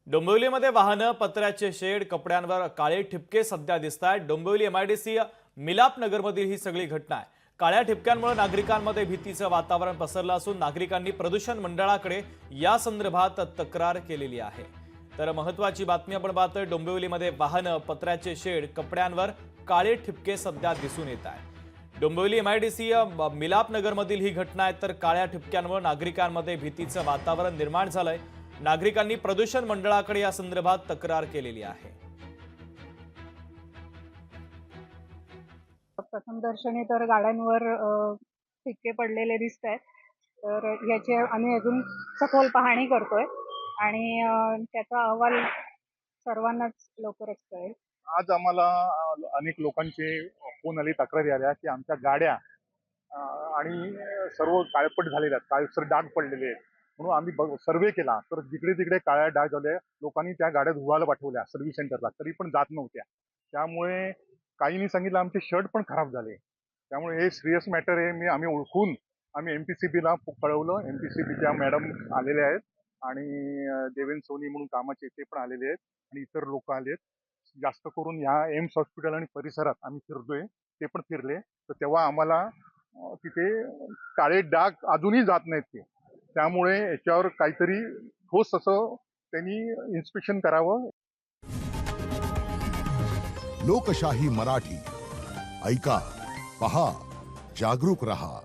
डोंबिवलीमध्ये वाहनं, पत्र्याचे शेड, कपड्यांवर काळे ठिपके सध्या दिसत आहेत। डोंबिवली एमआयडीसी मिलाप नगरमधील ही सगळी घटना आहे। काळ्या ठिपक्यांमुळे नागरिकांमध्ये भीतीचं वातावरण पसरलं असून नागरिकांनी प्रदूषण मंडळाकडे या संदर्भात तक्रार केलेली आहे। तर महत्त्वाची बातमी आपण पाहतोय, डोंबिवलीमध्ये वाहनं, पत्र्याचे शेड, कपड्यांवर काळे ठिपके सध्या दिसून येत आहेत। डोंबिवली एमआयडीसी मिलाप नगरमधील ही घटना आहे। तर काळ्या ठिपक्यांमुळे नागरिकांमध्ये भीतीचं वातावरण निर्माण झालंय। नागरिकांनी प्रदूषण मंडळाकडे या संदर्भात तक्रार केलेली आहे। प्रथमदर्शनी तर गाड्यांवर ठिपके पडलेले दिसत आहेत। तर याची आम्ही अजून सखोल पाहणी करतोय आणि त्याचा अहवाल सर्वांनाच लवकरच कळेल। आज आम्हाला अनेक लोकांचे फोन आले, तक्रारी आल्या की आमच्या गाड्या आणि सर्व काळपट झालेल्या आहेत, काळसर डाग पडलेले आहेत। म्हणून आम्ही सर्वे केला तर जिकडे तिकडे काळ्या डाग झाले, लोकांनी त्या गाड्या धुवायला पाठवल्या सर्व्हिस सेंटरला, तरी पण जात नव्हत्या। त्यामुळे काहींनी सांगितलं आमचे शर्ट पण खराब झाले। त्यामुळे हे सिरियस मॅटर आहे। आम्ही ओळखून आम्ही एमपीसीबीला कळवलं। एमपीसीबीच्या मॅडम आलेले आहेत आणि देवेंद्र सोनी म्हणून कामाचे ते पण आलेले आहेत आणि इतर लोक आलेत। जास्त करून या एम्स हॉस्पिटल आणि परिसरात आम्ही फिरतोय, ते पण फिरले तर तेव्हा आम्हाला तिथे काळे डाग अजूनही जात नाहीत ते। त्यामुळे याच्यावर काहीतरी ठोस असं त्यांनी इन्स्पेक्शन करावं। लोकशाही मराठी ऐका, पहा, जागरूक रहा।